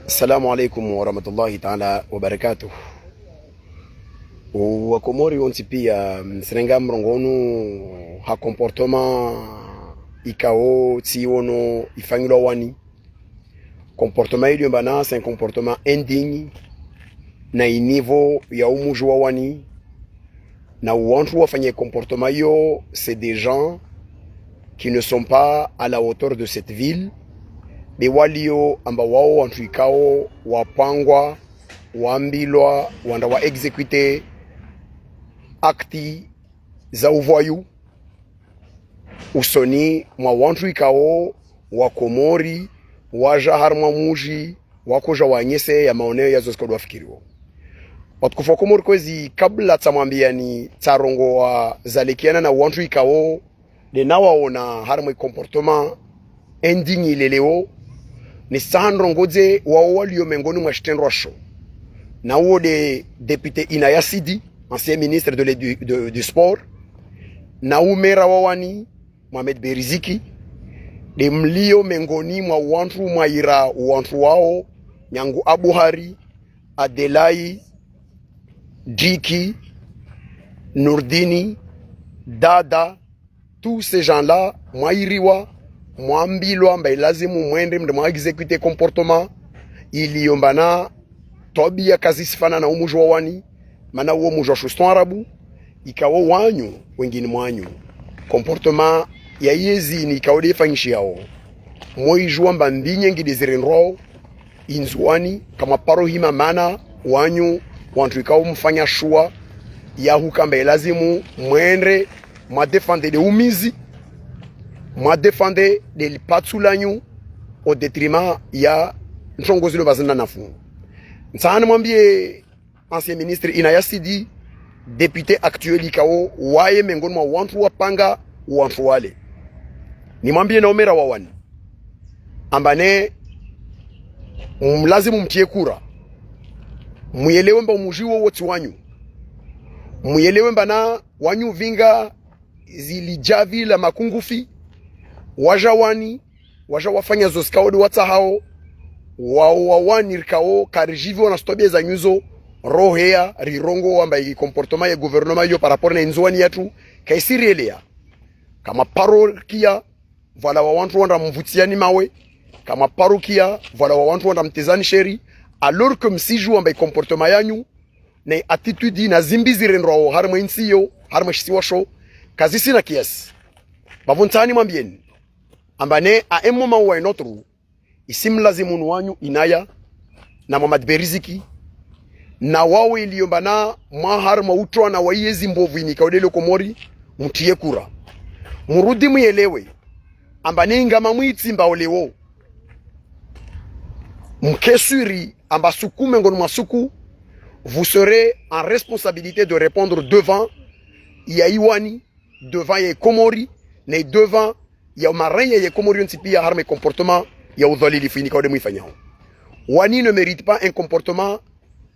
Assalamu alaikum warahmatullahi taala wabarakatuh. Wakomori onti pia msenenga mrongonu ha comportement ikao tiono ifangilo wani. Comportement ilio mbana c'est un comportement indigne na niveau ya umujua wani. Na wantu wafanye comportement yo, c'est des gens qui ne sont pas à la hauteur de cette ville. Be walio amba wao wantu ikao wapangwa waambilwa wanda wa execute akti za uvoyu usoni mwa wantu ikao wakomori waja harma muji wakoja wanyese ya maoneo ya zosko wafikiriwo watukufa komori kwezi kabla tamwambia ni tarongo wa zalekiana na wantu ikao de nawaona harma comportement indigne leleo ni sandro ngoze wao walio mengoni mwa shitendwa sho na uo de député Inaya Sidi, ancien ministre du sport, na umera wawani Mohamed Beriziki, de mlio mengoni mwa wantu maira wantu wao Nyangu Abuhari, Adelai, Diki, Nurdini, Dada, tous ces gens-là mairiwa mwambilwa mba ilazimu mwende mwa execute comportement iliyombana tobia kazi sifana na umujwa wani mana uo mujwa shuston arabu ikawo wanyu wengine mwanyu comportement ya yezi ni ikawo defanyishi yao moijua mba mbinye ngidizirinro inzuani kama paro hima mana wanyu wantu ikawo mfanya shua ya hukamba ilazimu mwende mwa defende de umizi mwa defende de patsulanyu au détriment ya nchongozi lo bazina nafu. Nsana mwambie ancien ministre Inaya Sidi, député actuel ikao waye mengoni mwa wantu wapanga wantu wale. Ni mwambie na omera wawani ambane mlazimu mtie kura muyelewe mba umujiwo wote wanyu muyelewe mba na wanyu vinga zilijavi la makungufi waja wani waja wafanya zoskaodi wata hao wawani rikao karijivi wana stobia za nyuzo rohea rirongo wamba yi comportement ya gouvernement yo par rapport na inzuani yatu kaisiri elea kama parokia vala wawantu wanda mvutiani mawe kama parokia vala wawantu wanda mtezani sheri alors que msiju wamba yi comportement yanyu na attitude na zimbizi renro harma insiyo harma shisiwasho kazisi na kiasi bavuntani mwambieni ambane a un moment ou un autre isim lazimu wanyu Inaya na Mohamed Beriziki na wawe iliyombana maharma utwa na waiezi mbovu inikaudele komori mtie kura murudi muelewe ambane ngama mwiti mbaolewo mkesuri amba sukume ngonu masuku vous serez en responsabilité de répondre devant ya Iwani devant ya Komori na devant ya maranya ya Komori ntipia harme comportement ya udhalili fini kwa demu ifanyao. Wani ne mérite pas un comportement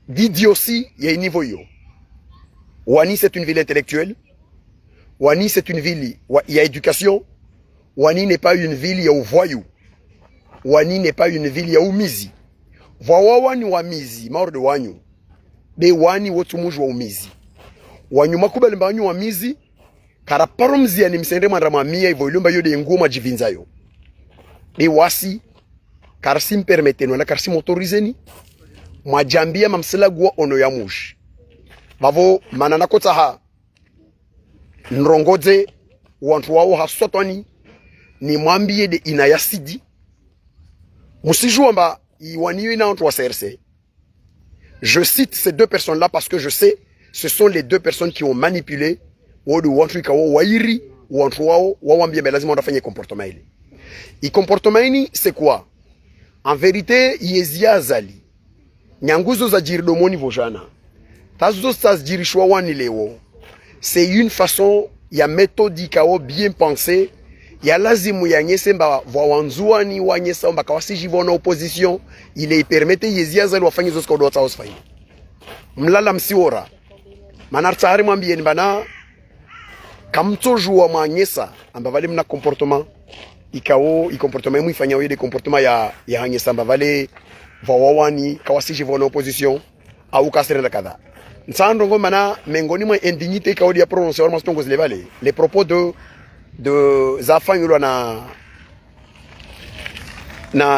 d'idiotie ya niveau yo. Wani c'est une ville intellectuelle. Wani c'est une ville ya éducation. Wani n'est pas une ville ya voyou. Wani n'est pas une ville ya umizi. Wani wa mizi maor de wanyu. De wani wotu muju wa umizi. Wanyu makubali mba wanyu wa mizi karaparo mzia ni msende mandama mia hivyo ilumba yode ngoma jivinzayo. De wasi karsim permeteno na karsim autoriseni majambia mamselagwa ono ya mushi bavo manana kota ha nrongoze wantu wao hasotoni ni mwambie de Inaya Sidi musijua mba iwaniyo ina wantu wa CRC. Je cite ces deux personnes là parce que je sais ce sont les deux personnes qui ont manipulé wodu wantu ikawo wairi wantu wao wawambia lazima wafanye comportement ile. I comportement ini c'est quoi? En vérité, yezia zali. Nyanguzo za jiridomoni vojana. Tazo stas jirishwa wani lewo. C'est une façon ya méthodique bien pensée. Ya lazimu ya nyese mba wawanzuani wa nyesa mba kawasi jivona opposition. Il permette yezia zali wafanye zoska udo wata osfayi. Mlala msiora. Manartari mwambie nibana. Kamtojua mwa nyesa amba vali mna comportement. Ikao i comportement mu ifanya des comportements ya hanye samba vale vawawani kawasiji vona opposition au kasrenda kadha nsando ngoma na mengoni mwa indignité kaodi ya prononcer wa mastongo zilevale les propos de zafanyulwa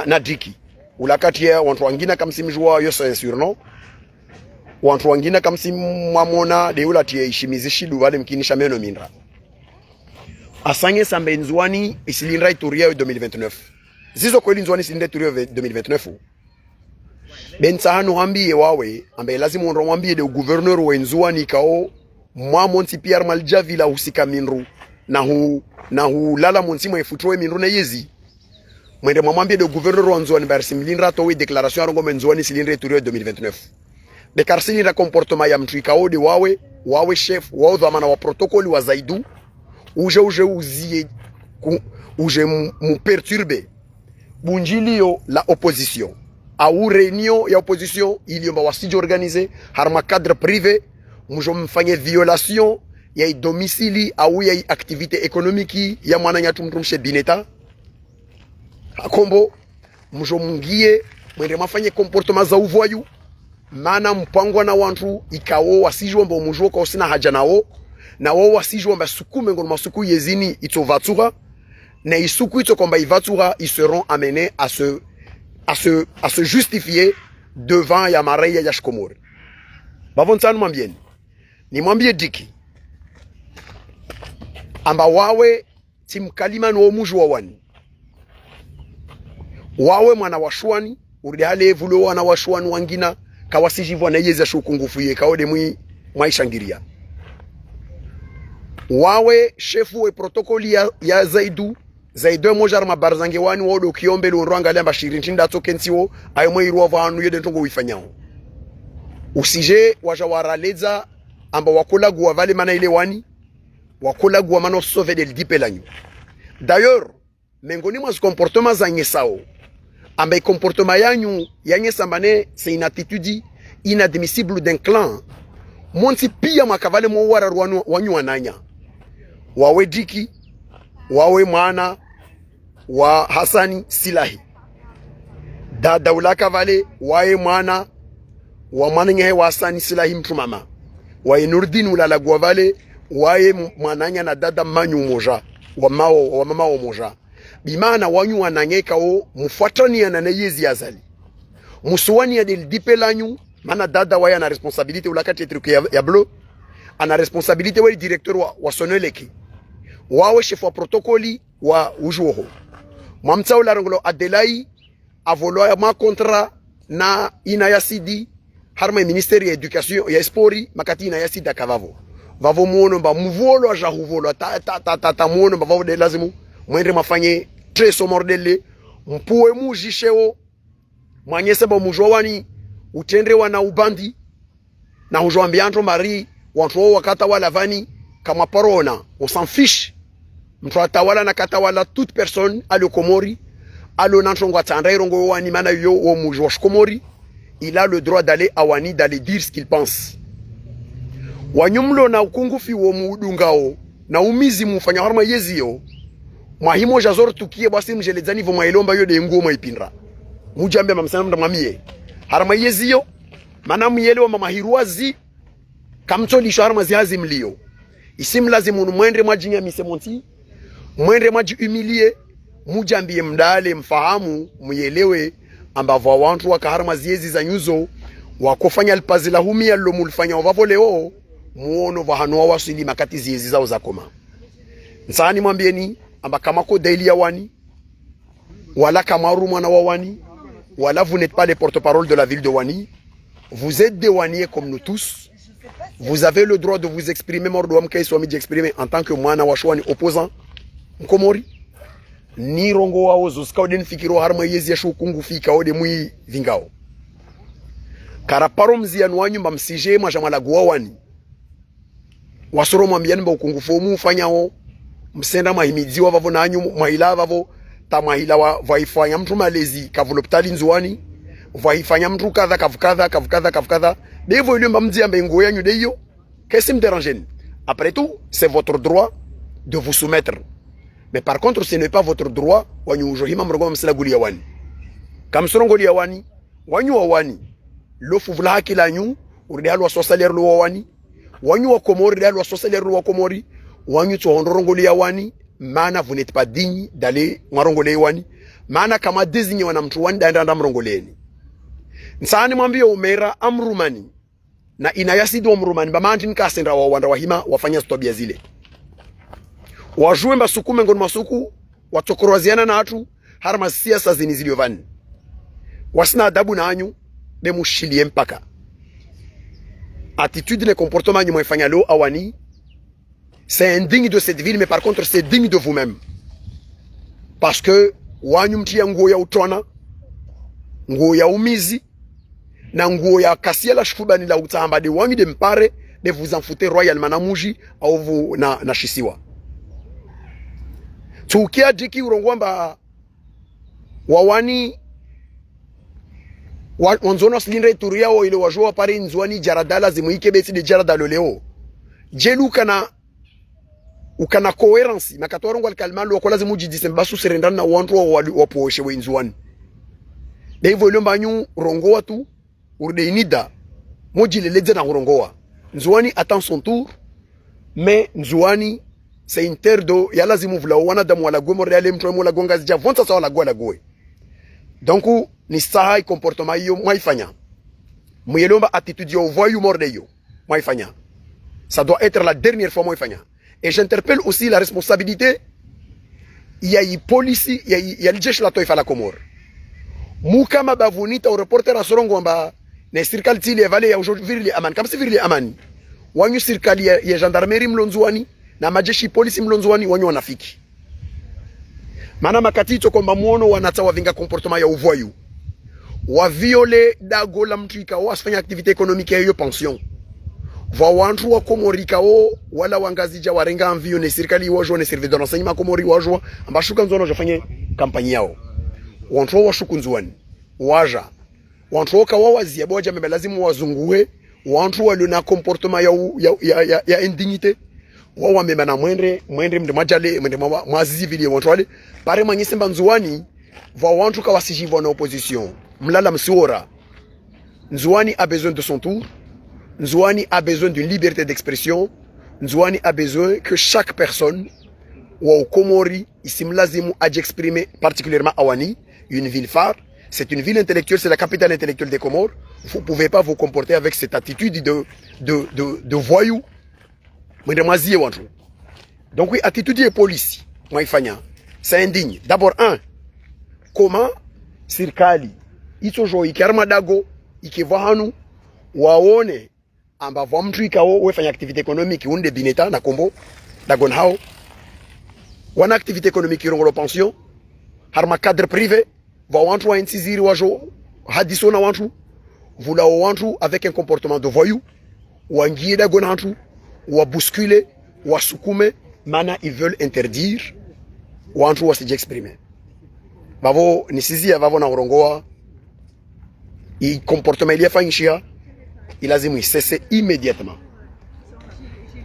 na diki ulakati ya wantu wangina kamsimjua yo censure no wantu wangina kamsimwamona de ulati ya ishimizishidu wale mkinisha meno mindra asange sambe nzwani isilinra ituria 2029 zizo kweli nzwani isilinra ituria 2029 bensahanu hambiye wawe ambaye lazima unro mwambie de gouverneur wa nzwani kao mwa monti Pierre Maljavila husika minru na hu lala monti mwa ifutroe minru na yezi mwende mwambie de gouverneur wa nzwani bar simlinra towe declaration arongo nzwani isilinra ituria 2029 de karsilinra comportement ya mtu ikao de wawe chef wao dhamana wa protokoli wa Zaidu uje mu perturbe bunjilio la opposition au réunion ya opposition iliomba wasije organiser harma cadre privé mujo mfanye violation ya domicile au ya activité économique ya mwana nyatu mtumshe bineta akombo mujo mungie mwende mafanye comportement za uvoyu mana mpango na wantu ikao wasije mbo mujo kwa sina haja nao na wao wasijua mba sukume ngoma suku yezini itovatura na isuku ito komba ivatura ils seront amenés à se justifier devant ya mareya ya shkomori bavontsanu mwambieni ni mwambie diki amba wawe timkalima no muju wawani wawe mwana washwani urihale evulo wana washwani wangina kawasijivwa na yeza shukungufu ye kaode mwaishangiria wawe shefu we protokoli ya Zaidu mojar mabarzange wani wodo kiombe lonranga lamba shirintinda tokensiwo ayo mwiruwa vanu yede ntongo wifanyao usije wajawaraleza amba wakolagu wavale mana ile wani wakolagu wamano sauve del dipelanyo d'ailleurs mengoni mwa comportement za nyesao amba comportement yanyu yanyesambane c'est une attitude inadmissible d'un clan monti pia makavale mo wara wanyu wananya wawe diki wawe mwana wa Hasani Silahi dada ulaka vale wawe mwana wa mwana nyehe wa Hasani Silahi mtu mama wawe Nurdin ulalagwa vale wawe mwananya na dada manyu moja wa mama wa moja bimana wanyu wananyeka o mufuatani ya nanayezi azali musuwani ya del dipelanyu mana dada waya na responsabilité ulakati etruke ya blo ana responsabilité wa directeur wa soneleki wawe chef wa protokoli wa ujuho mwamtsa ularangolo Adelai avolo ya ma kontra na ina yasidi harma ministeri ya education ya spori makati ina yasidi akavavo vavo muono mba mvolo aja huvolo ta muono mba vavo de lazimu mwendre mafanye treso mordele mpuwe mujisheo mwanyese mba mujowani utendre wana ubandi na ujoambianto mari wantu wakata wala vani kama parona on s'en fiche mtu atawala na katawala toute personne alo komori alo nanchongo tandai rongo wani mana yo wo mujwa komori il a le droit d'aller à wani d'aller dire ce qu'il pense wanyumlo na ukungufi wo mudungao na umizi mufanya harma yezio mwahimo jazor tukie basi mjelezani vo mailomba yo de ngoma ipindra mujambe mamsana mdamamie harma yezio mana muyelewa mama hirwazi kamtoli sharma ziazi mlio isim lazimu mwendre majinya misemonti mwendre maji humilie mujambie mdale mfahamu muyelewe ambavyo wantu wakaharma ziezi za nyuzo wakofanya alpazila humia lo mulfanya wavavo leo muono vahanua wasili makati ziezi zao za koma nsani mwambieni amba kama ko daily ya wani wala kamaru mwana wa wani wala vous n'êtes pas les porte-parole de la ville de Wani, vous êtes des Waniers comme nous tous. Vous avez le droit de vous exprimer, Mordouam Kaiswami d'exprimer en tant que mwana wa Shwani opposant. Mkomori. Ni rongo wao zuska odin fikiro harma yezi ya shukungu fika ode mui vingao. Karaparo mzi anuanyu mba msije majamala guwa wani. Wasoro mwambiani mba ukungufu mu fanyao. Msenda mahimidziwa vavo na anyu mahila vavo. Ta mahila wa vaifanya mtu malezi kavulopitali nzuwani. Vaifanya mtu kadha kavukadha. Devo ilio mba mzi ambe nguo yanyu deyo. Qu'est-ce me dérange? Après tout, c'est votre droit de vous soumettre. Mais par contre, ce n'est pas votre droit. Wani ujohima mrongo msila gulia wani. Kamsorongo liya wani. wanyu wa wani lofu vula haki la nyu uridalu wa sosalier lo wani wanyu wa Komori uridalu wa sosalier lo wa Komori wanyu to hondorongoli ya wani maana vous n'êtes pas digne d'aller marongole wani maana kama désigné wana mtu wani daenda mrongoleni nsani mwambie umera amrumani na inayasidi wa mrumani bamanti nkasenda wa wanda wahima wafanya stobia zile wajue mbasukume ngoni masuku watokoroziana na watu harma siasa zini ziliovani wasina adabu na anyu bemushilie mpaka attitude et comportement nyu mwefanya lo awani c'est indigne de cette ville mais par contre c'est digne de vous-même parce que wanyu mtia nguo ya utona nguo ya umizi na nguo ya kasiela shufubani la utamba de wanyu de mpare de vous en foutez royalement na muji au vous na shisiwa tukia diki urongwamba wawani wanzono silindre turia o ile wajua pare nzwani jaradala zimuike beti de jaradalo leo jeluka na ukana coherence makatorongo alkalmalo ko lazimu jidisemba su serendana na wantu wa poeshe wenzwani devo lomba nyu rongoa tu urde inida mojile leze na rongoa nzwani attend son tour mais nzwani c'est une terre d'eau ya lazimu vula wana damu wala gomo reale mtu mo la gonga zija vonta sawa la gola goe donc ni saha comportement yo mwaifanya muyelomba attitude yo voyu morde yo mwaifanya ça doit être la dernière fois mwaifanya et j'interpelle aussi la responsabilité il y a une police il y a le jeshi la taifa la Komoro mukama bavunita au reporter asorongo amba na serikali tili evale ya aujourd'hui amani kama si vile amani wanyu serikali ya gendarmerie mlonzwani na majeshi polisi mlonzwani wanyu wanafiki mana makatito kwamba muono wanatawa vinga comportement ya uvoyu wa viole dago la mtu ikao asifanya activité économique ya pension va wantu wa Komori ikao wala wangazija warenga amvio ne serikali wajwa ne service de renseignement Komori wajwa ambashuka nzono jafanye kampanye yao wantu wa shukunzwani waja wantu ka wawazia boja mbelazimu wazunguwe wantu walio na comportement ya indignité wawa mema na mwendre mde majale mde mwazizi vile wantu wale pare manyise mbanzuani va wantu ka wasijivo na opposition mlala msiora Nzouani a besoin de son tour. Nzouani a besoin d'une liberté d'expression. Nzouani a besoin que chaque personne ou au Komori ici mlazimu a d'exprimer particulièrement Awani, une ville phare. C'est une ville intellectuelle, c'est la capitale intellectuelle des Comores. Vous ne pouvez pas vous comporter avec cette attitude de voyou. Donc oui, attitude de police, c'est indigne. D'abord, comment Sirkali, Itsojo, Ikarmadago, Ikevahanu, Waone, amba vamtu ikao wefanya activité économique unde bineta na kombo dagon hao wana activité économique irongolo pension harma cadre privé va wantu wa insiziri wajo hadisona wantu vula wantu avec un comportement de voyou wangie dagon hantu wa bousculer wa sukume mana ils veulent interdire wantu wa s'y exprimer bavo nisizi avavo na urongoa i comportement il yafanyishia il a dit cesser immédiatement.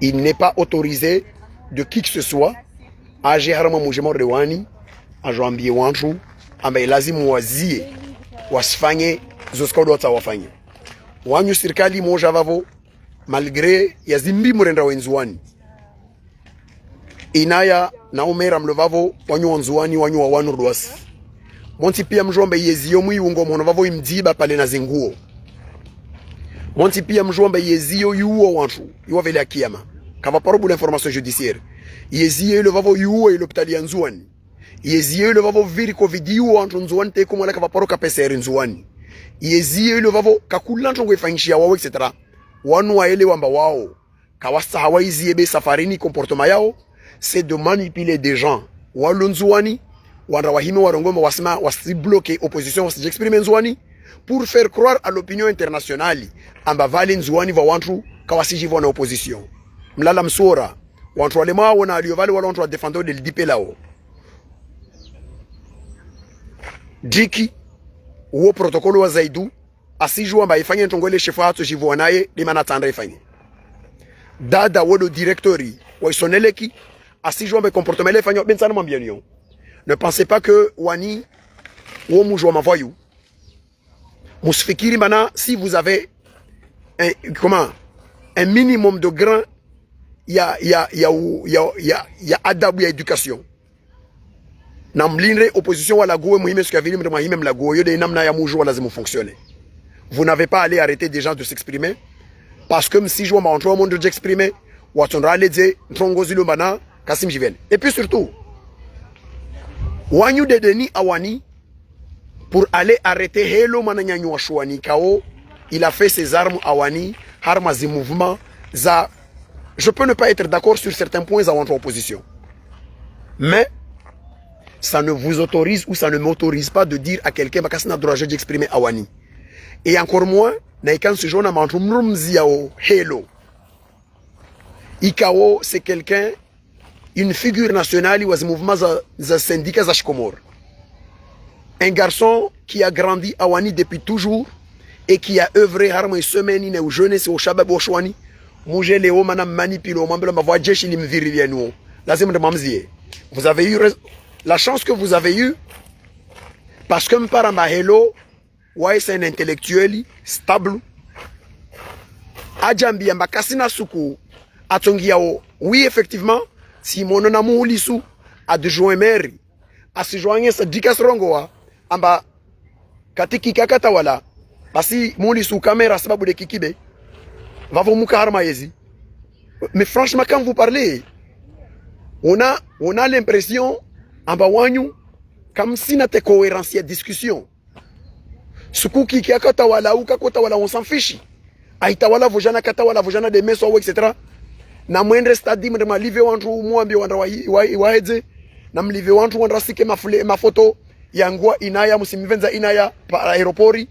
Il n'est pas autorisé de qui que ce soit à agir à mouvement de wani, à jouer wanchu, à me lazimu wazie, wasfanye, zoskodo tawafanye. Wanyu sirkali moja vavo, malgré yazimbi murenda wenzwani. Inaya na umera mlovavo, wanyu wanzuani, wanyu wa wanu ruas. Monti pia mjombe yezio mui ungo mwono vavo imdiba pale na zinguo. Monti pia mjomba yezio yuo wanchu yuo vile akiyama kava parobu l'information judiciaire yezio le vavo yuo ile l'hôpital ya Nzouani yezio le vavo viri covid yuo wanchu Nzouani te kumala kava paroka PCR Nzouani yezio le vavo kakula ntongo ifanyishia wao etc. Wanu waele wamba wao kawasa hawaizi ebe safarini comportement yao c'est de manipuler des gens walo Nzouani wanda wahimi warongoma wasema wasibloquer opposition wasijexprimer Nzouani pour faire croire à l'opinion internationale amba vale Nzouani va wantu kawasiji vona opposition mlala msora wantu wale mwa wana aliovale wala wantu wa defendeur del dipe lao diki uo protokolo wa Zaidu asijua amba ifanye ntongole chefu hatu jivu wanaye limana tanda ifanye dada wodo directori wa isoneleki asijua amba comportement le ifanye bensana mwambianyo. Ne pensez pas que wani uo mujwa mavoyu Mousfikiri mana, si vous avez un minimum de grain, il y a adabu ya éducation. Na mlinre opposition wala goe muhime skavili mdema hime mlago yo de namna ya mujou wala zimu fonctionner. Vous n'avez pas à aller arrêter des gens de s'exprimer parce que si je vois mon monde de s'exprimer, watondra ledze ntongozi lo bana Kassim Jiven. Et puis surtout, wanyu de deni awani pour aller arrêter Hello mananyanyu washwani kao, il a fait ses armes awani, armes et mouvements za. Je peux ne pas être d'accord sur certains points en opposition. Mais ça ne vous autorise ou ça ne m'autorise pas de dire à quelqu'un que n'a droit d'exprimer awani. Et encore moins, naïkan ce jour n'a Hello. Ikao, c'est quelqu'un, une figure nationale, ou mouvement za syndicat za Shikomor. Un garçon qui a grandi à Wani depuis toujours et qui a œuvré harma semaine au jeunesse au Shabab au Chouani. Mouje Léo manam manipilo mambela ma voix jeshi lim viriliano. Lazim de mamzie. Vous avez eu la chance que vous avez eu parce que m'parama Hello, ouais c'est un intellectuel stable. Adjambi mbakasina suku atongiao. Oui effectivement, si mon amour lisu a de joindre maire a se joindre sa dikas rongoa amba katiki kakata wala basi muli sous caméra sababu de kikibe va vous mukarma yezi. Mais franchement quand vous parlez on a l'impression amba wanyu comme si n'était cohérence ya discussion sukuki kakata wala ou kakota wala on s'en fiche aita wala vojana kata wala vojana de meso etc. Na mwendre stadi mdema live wantu muambi wanda waedze na mlive wantu wanda sike ma photo yangwa inaya musimivenza inaya para aéroport.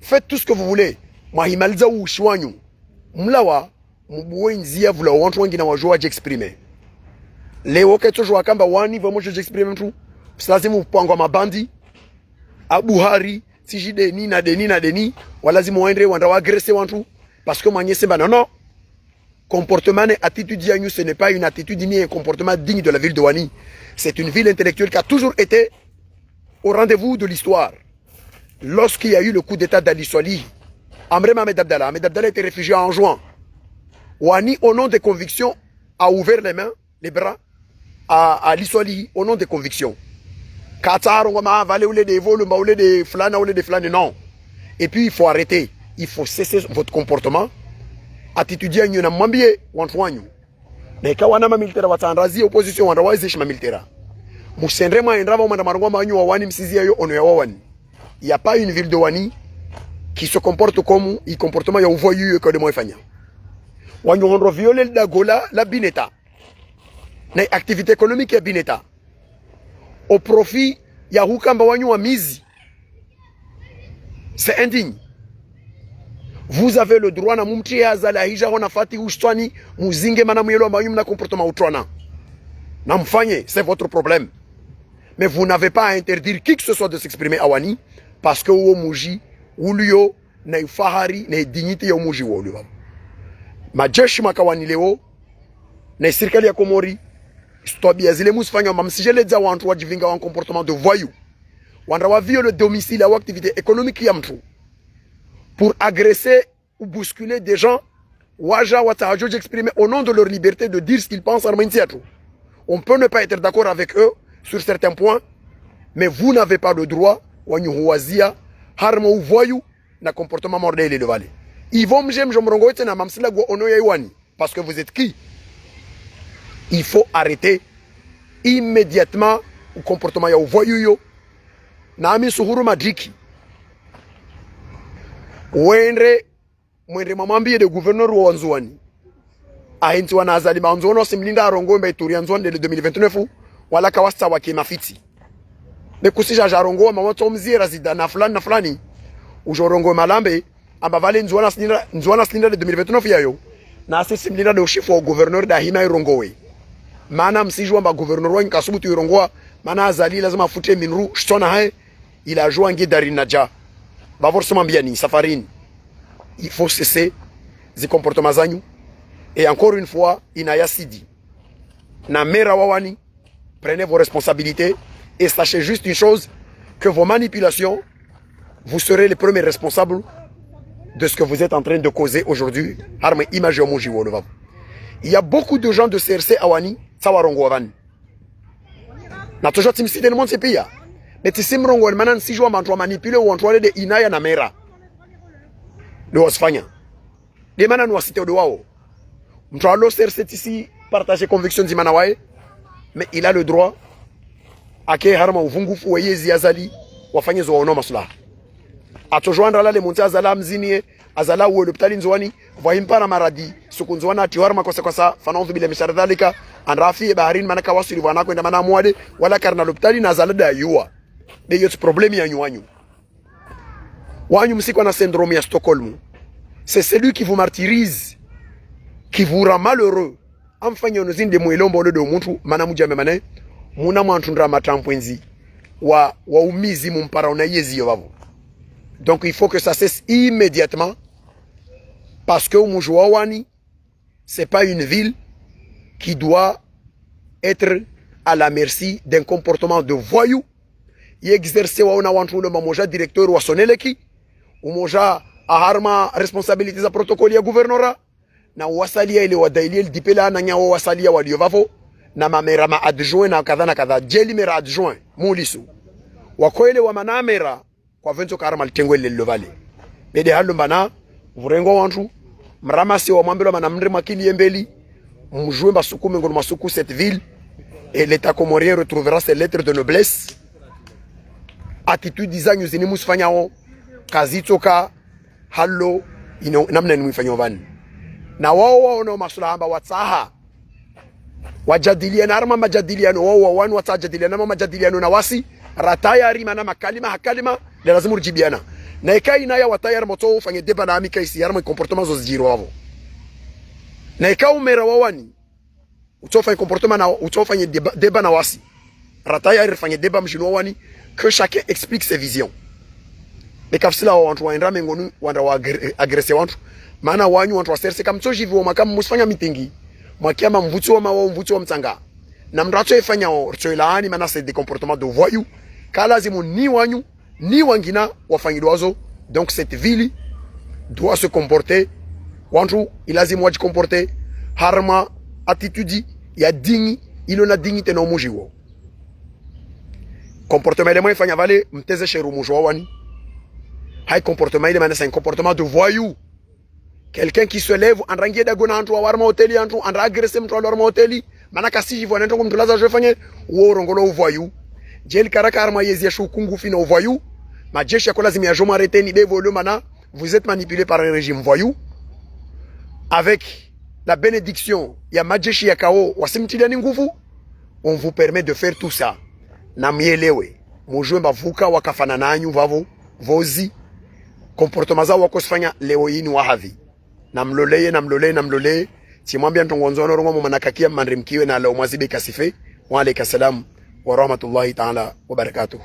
Faites tout ce que vous voulez. Mahimaliza ushwanyu. Mlawa mbuwe nzia vula wantu wengine wajua j'exprimer. Leo keto jwa kamba wani vamo j'exprimer mtu. Lazima upangwa mabandi. Abuhari siji deni na deni walazimu waendre wanda wagresse wantu parce que manye semba non. Comportement et attitude yanyu, ce n'est pas une attitude ni un comportement digne de la ville de Wani. C'est une ville intellectuelle qui a toujours été au rendez-vous de l'histoire. Lorsqu'il y a eu le coup d'état d'Ali Swali, Amre Ahmed Abdallah était réfugié en juin. Wani, au nom des convictions, a ouvert les mains, les bras à Ali Swali, au nom des convictions. Non. Et puis il faut arrêter. Il faut cesser votre comportement. Attitude yanyu na mwambie wantu wanyu na ikawa na militera watanrazi opposition wanda wazishi militera musendre maendra wa marango manyu wa Wani msizia yo ono ya Wani. Il y a pas une ville de Wani qui se comporte comme il comportement ya uvoyu que de moifanya wanyu on violer la gola la bineta na activité économique ya bineta au profit ya hukamba wanyu wa mizi. C'est indigne. Vous avez le droit na mumti azala hija ona fati ushtwani muzinge mana muyelo mayum na comportement utwana. Na mfanye, c'est votre problème. Mais vous n'avez pas à interdire qui que ce soit de s'exprimer à Wani parce que uo muji ulio na ifahari na dignité ya muji wo ulio. Majeshi makawani leo na serikali ya Komori stobia zile musifanya mamsijele za wantu wajivinga wa comportement de voyou. Wanda wa viole le domicile ou activité économique ya mtu. Pour agresser ou bousculer des gens, Waja Watahajo exprimer au nom de leur liberté de dire ce qu'ils pensent en Maintiatou. On peut ne pas être d'accord avec eux sur certains points, mais vous n'avez pas le droit, Wanyuhuazia, Harma ou Voyou, na comportement mordel et de valet. Ils vont me j'aime, je me rengote na mamsila gwa ono yaiwani. Parce que vous êtes qui? Il faut arrêter immédiatement le comportement ya Voyou yo. Na ami suhuru madriki. Mwendre mamambiye de gouverneur wa Nzwani ahinti wana azali manzono simlinda arongo mba ituri Nzwani de 2029 wala kawasta wake mafiti bekusija jarongo mama tomzi razida na fulani ujorongo malambe amba vale Nzwana slinda de 2029 yayo na sisi mlinda de chifu wa gouverneur da hina irongowe maana msijwa mba gouverneur wa nkasubutu irongoa maana azali lazima fute minru shitona hai ila joa ngidari naja. Va forcément bien ni safarini. Il faut cesser ces comportements zanyu. Et encore une fois, inaya sidi. Na mera wawani, prenez vos responsabilités et sachez juste une chose, que vos manipulations, vous serez les premiers responsables de ce que vous êtes en train de causer aujourd'hui. Il y a beaucoup de gens de CRC Awani, Sawarongo Avan. Na toujours timsite le monde c'est pia. Mais tu sais mrongo manan si joua mantwa manipuler ou antwale de inaya na mera. Le wasfanya. De manan wasite de wao. Mtwalo CRC ici partager conviction di manawaye. Mais il a le droit à que harma uvungufu weyezi azali wafanye zo ono maslaha. Atojoandra la le monte azala mzini azala uwe lopitali nzwani voyimpara maradi sukunzwana ati harma kwa sa fanonzu bile misharadhalika anrafi baharin manaka wasiri wana kwenda mana mwade wala karna lopitali na azala da yuwa de yots problème ya nywanyu wanyu msiko na syndrome ya Stockholm. C'est celui qui vous martyrise, qui vous rend malheureux. Amfanya onozini de mwelombo de muntu manamuja memane muna mwantundra matampwenzi wa umizi mumpara ona yezi yovavo. Donc il faut que ça cesse immédiatement parce que Mujouawani c'est pas une ville qui doit être à la merci d'un comportement de voyou. Il exerce wa ona wantu le mamoja directeur wa soneleki umoja aharma responsabilité za protocole ya gouvernora na wasalia ile wadaili ile dipela na nyawo wasalia waliovavo na mamera ma adjoint na kadha jeli mera adjoint mulisu wakoele wa manamera kwa vento karama litengwele levale bede halu mbana vurengo wantu mramasi wa mwambelo manamndri makili yembeli mjoué basuku ngolo masuku cette ville et l'état comorien retrouvera ses lettres de noblesse attitude dizanyu zini musfanyao kazitoka hallo ino namna ni mfanyo vani na wao wana masuala amba watsaha wajadiliana arma majadiliano wao wanu watajadiliana majadiliano na wasi ratayari mana makalima hakalima lazima urjibiana na ikai na ya watayar moto ufanye deba na amika isi arma comportement zo zjiro wao na ikai umera wawani utofanye comportement na utofanye deba na wasi ratayari fanye deba mjino wani que chacun explique ses visions. Mais kafsila wantu waendra mengonu wanda wa agresse wantu maana wanyu wantu waserse kama mtoji vyo makam musfanya mitingi mwakiama mvuti wa mawa mvuti wa mtanga na mrato efanya orto ilaani maana c'est des comportements de voyous kalazimu ni wanyu ni wangina wafanyilwazo. Donc cette ville doit se comporter wantu ilazimu waji comporter harma attitude ya dingi ilo na dignité na umujiwo comportement ile mwefanya vale mteze sheru mujwa wani hay comportement ile maana c'est un comportement de voyou. Quelqu'un qui se lève en rangier d'agona antu warma hoteli antu andra agresse mtu warma hoteli maana kasi jivona nto kumtulaza jefanye wo rongolo voyou jel karaka arma yezi ya shukungu fina voyou majeshi yakola zimia joma reteni devolo mana vous êtes manipulé par un régime voyou avec la bénédiction ya majeshi ya kao wasimtiliani nguvu. On vous permet de faire tout ça na mielewe mujwe bavuka wakafana nanyu vavo vozi comportement za wakosfanya leo yini wahavi namloleye timwambia ntongonzono rongo manakakia mandrimkiwe na leo mwazibe kasife wa alayka salam wa rahmatullahi ta'ala wa barakatuh.